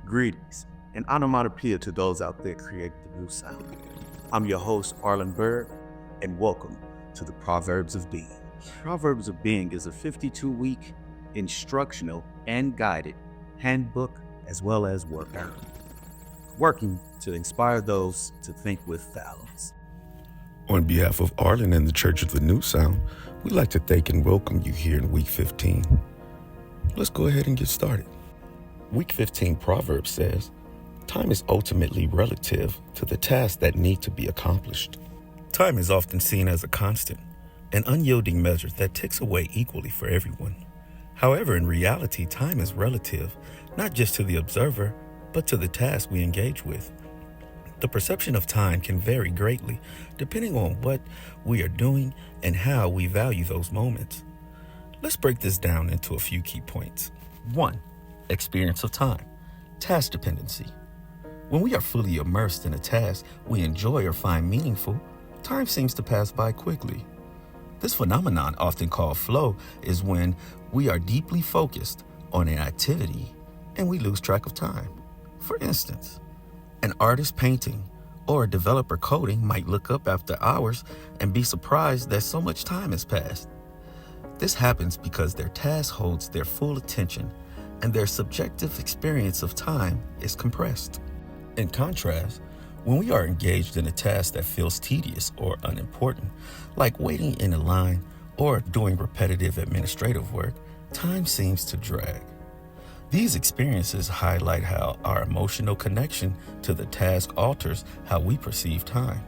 Greetings and onomatopoeia to those out there creating the new sound. I'm your host, Lynn Burg, and welcome to the Proverbs of Being. Proverbs of Being is a 52-week instructional and guided handbook as well as workout, working to inspire those to think with balance. On behalf of Arlen and the Church of the New Sound, we'd like to thank and welcome you here in Week 15. Let's go ahead and get started. Week 15 Proverbs says, time is ultimately relative to the tasks that need to be accomplished. Time is often seen as a constant, an unyielding measure that ticks away equally for everyone. However, in reality, time is relative, not just to the observer, but to the task we engage with. The perception of time can vary greatly depending on what we are doing and how we value those moments. Let's break this down into a few key points. 1. Experience of time. Task dependency. When we are fully immersed in a task we enjoy or find meaningful, time seems to pass by quickly. This phenomenon, often called flow, is when we are deeply focused on an activity and we lose track of time. For instance, an artist painting or a developer coding might look up after hours and be surprised that so much time has passed. This happens because their task holds their full attention and their subjective experience of time is compressed. In contrast, when we are engaged in a task that feels tedious or unimportant, like waiting in a line or doing repetitive administrative work, time seems to drag. These experiences highlight how our emotional connection to the task alters how we perceive time.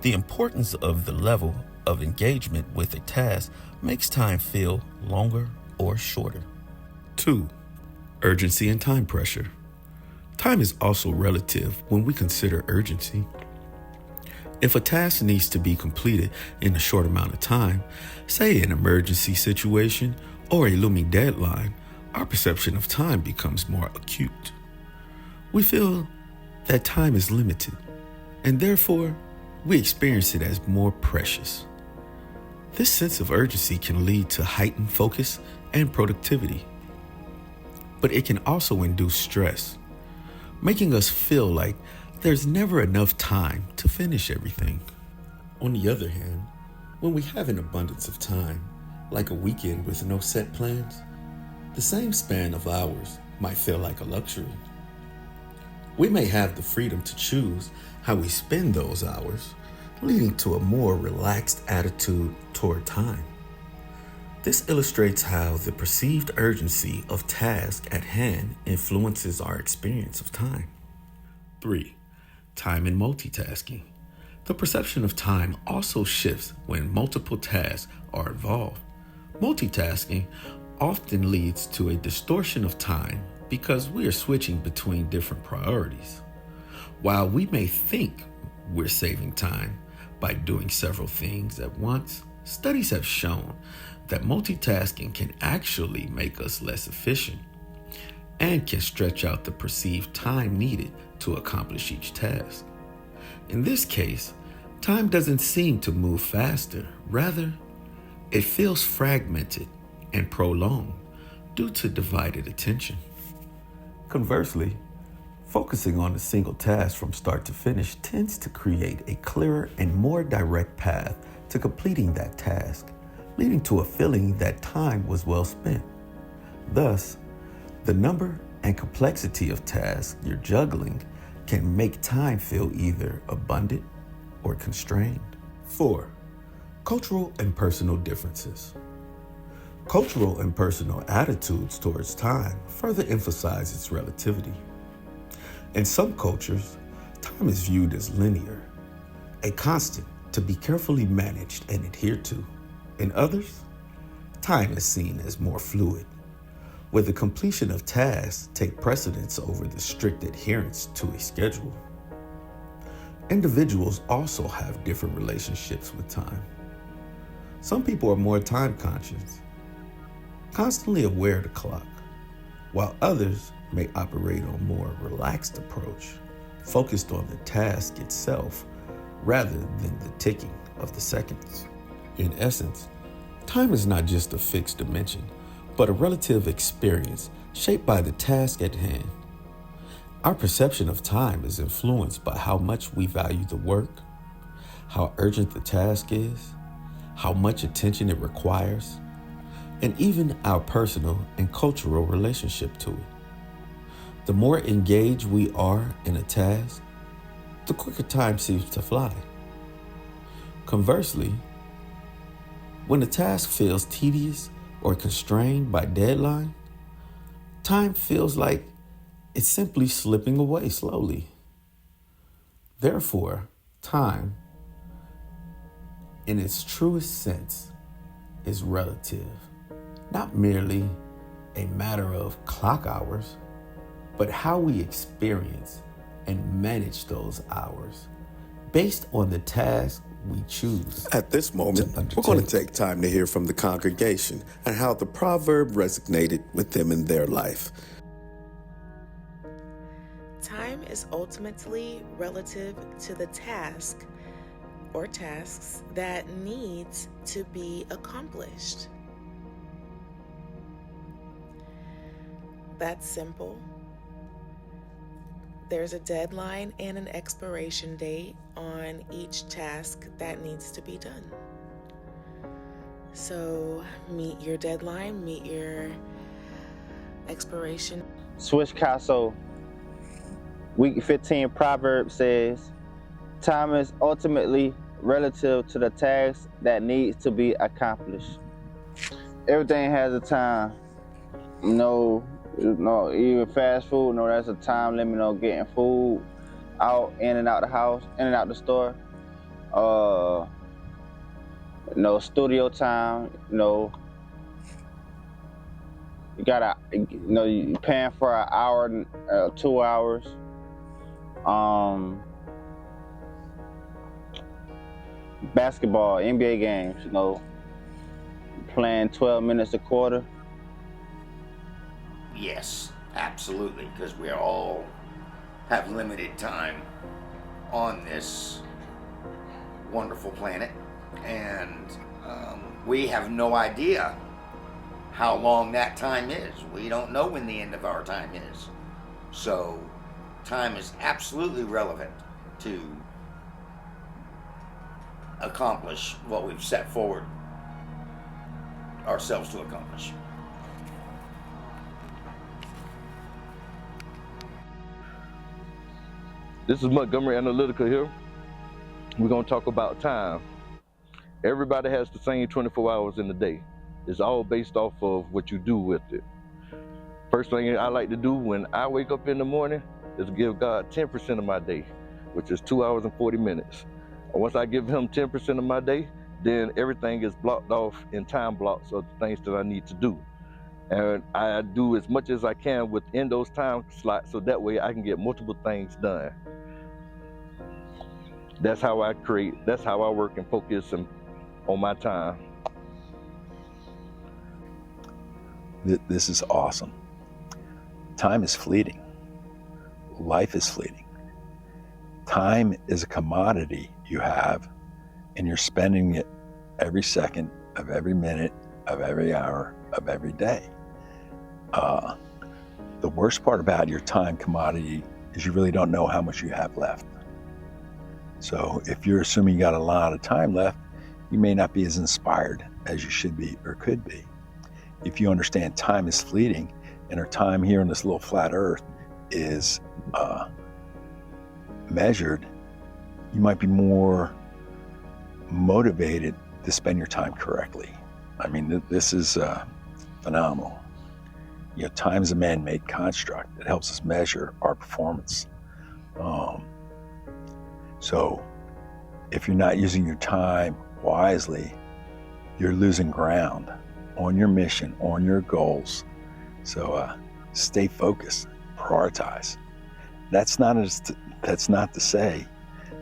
The importance of the level of engagement with a task makes time feel longer or shorter. 2. Urgency and time pressure. Time is also relative when we consider urgency. If a task needs to be completed in a short amount of time, say an emergency situation or a looming deadline, our perception of time becomes more acute. We feel that time is limited, and therefore, we experience it as more precious. This sense of urgency can lead to heightened focus and productivity, but it can also induce stress, making us feel like there's never enough time to finish everything. On the other hand, when we have an abundance of time, like a weekend with no set plans, the same span of hours might feel like a luxury. We may have the freedom to choose how we spend those hours, leading to a more relaxed attitude toward time. This illustrates how the perceived urgency of task at hand influences our experience of time. 3. Time and multitasking. The perception of time also shifts when multiple tasks are involved. Multitasking often leads to a distortion of time because we are switching between different priorities. While we may think we're saving time by doing several things at once, studies have shown that multitasking can actually make us less efficient and can stretch out the perceived time needed to accomplish each task. In this case, time doesn't seem to move faster. Rather, it feels fragmented and prolonged due to divided attention. Conversely, focusing on a single task from start to finish tends to create a clearer and more direct path to completing that task, leading to a feeling that time was well spent. Thus, the number and complexity of tasks you're juggling can make time feel either abundant or constrained. 4. Cultural and personal differences. Cultural and personal attitudes towards time further emphasize its relativity. In some cultures, time is viewed as linear, a constant to be carefully managed and adhered to. In others, time is seen as more fluid, where the completion of tasks take precedence over the strict adherence to a schedule. Individuals also have different relationships with time. Some people are more time conscious, constantly aware of the clock, while others may operate on a more relaxed approach, focused on the task itself rather than the ticking of the seconds. In essence, time is not just a fixed dimension, but a relative experience shaped by the task at hand. Our perception of time is influenced by how much we value the work, how urgent the task is, how much attention it requires, and even our personal and cultural relationship to it. The more engaged we are in a task, the quicker time seems to fly. Conversely, when a task feels tedious or constrained by deadline, time feels like it's simply slipping away slowly. Therefore, time, in its truest sense, is relative, not merely a matter of clock hours, but how we experience and manage those hours based on the task we choose. At this moment, we're going to take time to hear from the congregation and how the proverb resonated with them in their life. Time is ultimately relative to the task or tasks that needs to be accomplished. That's simple. There's a deadline and an expiration date on each task that needs to be done. So meet your deadline, meet your expiration. Swish Castle, week 15 proverb says, time is ultimately relative to the task that needs to be accomplished. Everything has a time. No, even fast food, there's a time limit, getting food out, in and out the house, in and out the store. Studio time, you gotta, you're paying for an hour, 2 hours. Basketball, NBA games, playing 12 minutes a quarter. Yes, absolutely, because we all have limited time on this wonderful planet, and we have no idea how long that time is. We don't know when the end of our time is. So time is absolutely relevant to accomplish what we've set forward ourselves to accomplish. This is Montgomery Analytica here. We're going to talk about time. Everybody has the same 24 hours in the day. It's all based off of what you do with it. First thing I like to do when I wake up in the morning is give God 10% of my day, which is 2 hours and 40 minutes. And once I give him 10% of my day, then everything is blocked off in time blocks of the things that I need to do. And I do as much as I can within those time slots so that way I can get multiple things done. That's how I create, that's how I work and focus on my time. This is awesome. Time is fleeting. Life is fleeting. Time is a commodity you have, and you're spending it every second of every minute of every hour of every day. The worst part about your time commodity is you really don't know how much you have left. So if you're assuming you got a lot of time left, you may not be as inspired as you should be or could be. If you understand time is fleeting and our time here on this little flat earth is measured, you might be more motivated to spend your time correctly. I mean, this is phenomenal. Time is a man-made construct that helps us measure our performance. So if you're not using your time wisely, you're losing ground on your mission, on your goals. So stay focused, prioritize. That's not to say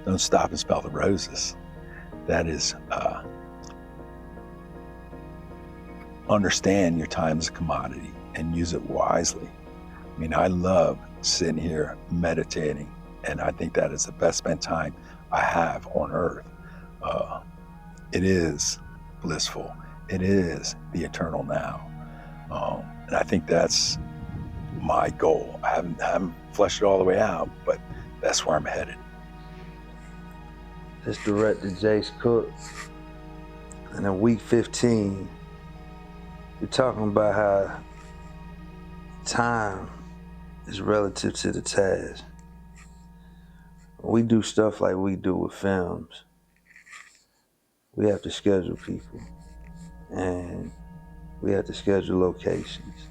don't stop and smell the roses. That is understand your time as a commodity and use it wisely. I mean, I love sitting here meditating, and I think that is the best spent time I have on earth. It is blissful. It is the eternal now. And I think that's my goal. I haven't fleshed it all the way out, but that's where I'm headed. This director Jace Cook. And in week 15, we're talking about how time is relative to the task. When we do stuff like we do with films, we have to schedule people and we have to schedule locations.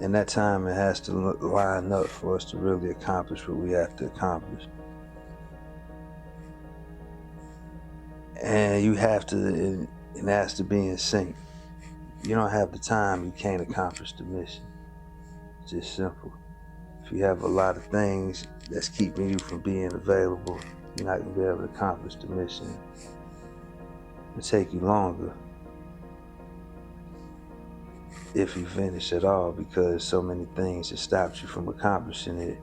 And that time, it has to line up for us to really accomplish what we have to accomplish. And you have to, it has to be in sync. You don't have the time, you can't accomplish the mission. It's just simple. If you have a lot of things that's keeping you from being available, you're not gonna be able to accomplish the mission. It'll take you longer if you finish at all, because so many things that stopped you from accomplishing it.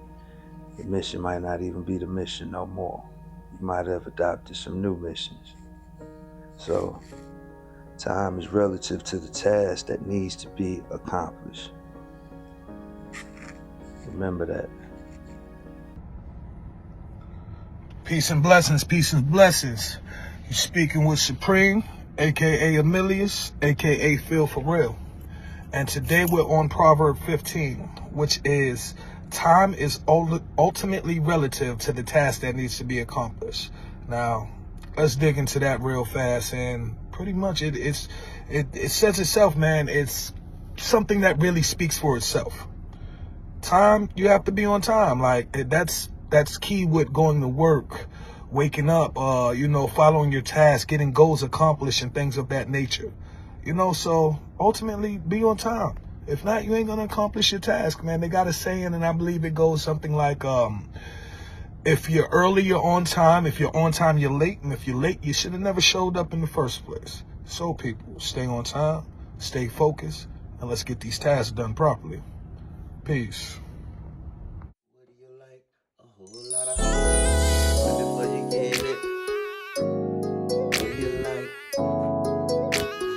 The mission might not even be the mission no more. You might have adopted some new missions. So, time is relative to the task that needs to be accomplished. Remember that. Peace and blessings, peace and blessings. You're speaking with Supreme, aka Emilius, aka Phil for Real. And today we're on Proverb 15, which is, time is ultimately relative to the task that needs to be accomplished. Now, let's dig into that real fast, and pretty much it says itself, man. It's something that really speaks for itself. Time, you have to be on time. Like, that's key with going to work, waking up, following your task, getting goals accomplished and things of that nature. So ultimately be on time. If not, you ain't gonna accomplish your task, man. They got a saying, and I believe it goes something like, if you're early, you're on time. If you're on time, you're late. And if you're late, you should have never showed up in the first place. So people, stay on time, stay focused, and let's get these tasks done properly. Peace. What do you like? A whole lot of hoes before you get it. What do you like?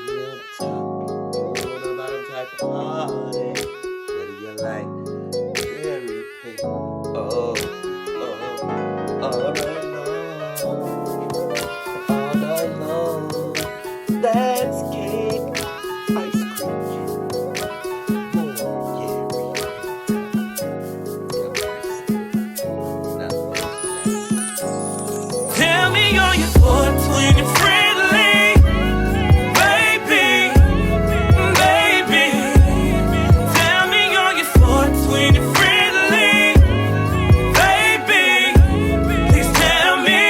You on top, you on the bottom type of party. What do you like? Very pink. All night long. That's cake, ice cream. Tell me, are you 420 friendly? Baby, baby. Tell me, are you 420 friendly? Baby, please tell me.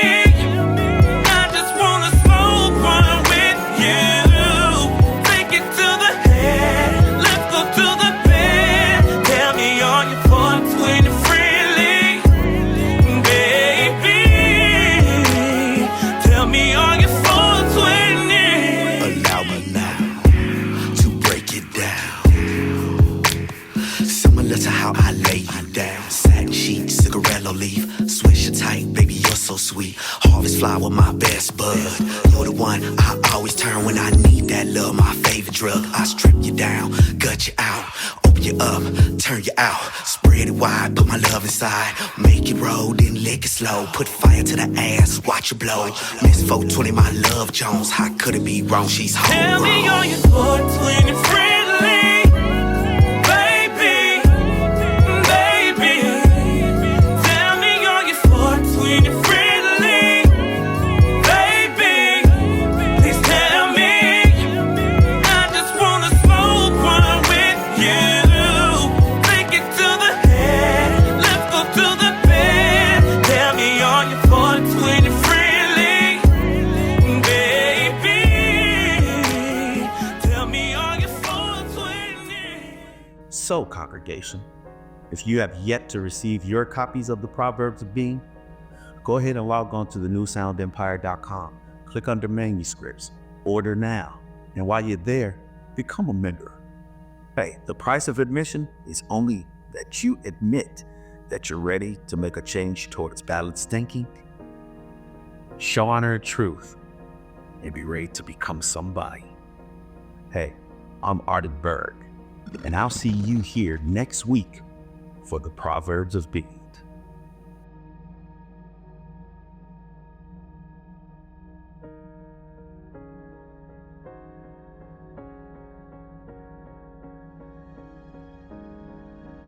I just wanna smoke one with you. Take it to the head, let's go to the bed. Tell me, are you 420 friendly? Baby, tell me, are you 420? Allow me now to break it down, similar to how I lay you down. Satin sheets, cigarello leaf, swisher tight, baby, you're so sweet. Harvest flower, my best bud. You're the one I always turn when I need that love, my favorite drug. I strip you down, gut you out, open you up, turn you out, spread it wide, put my love inside, make it roll, then lick it slow, put fire to the ass, watch it blow. Miss 420, my love Jones, how could it be wrong? She's Tell me, homegrown. are you 420 friendly? Baby, baby. Tell me, are you 420 friendly? Baby, please tell me. I just wanna smoke one with you. Take it to the head, let's go to the bed. Tell me, are you 420 friendly? Baby, tell me, are you 420? So, congregation, if you have yet to receive your copies of the Proverbs of Being, go ahead and log on to the newsoundempire.com. Click under manuscripts, order now. And while you're there, become a member. Hey, the price of admission is only that you admit that you're ready to make a change towards balanced thinking, show honor and truth, and be ready to become somebody. Hey, I'm Lynn Burg, and I'll see you here next week for the Proverbs of Being.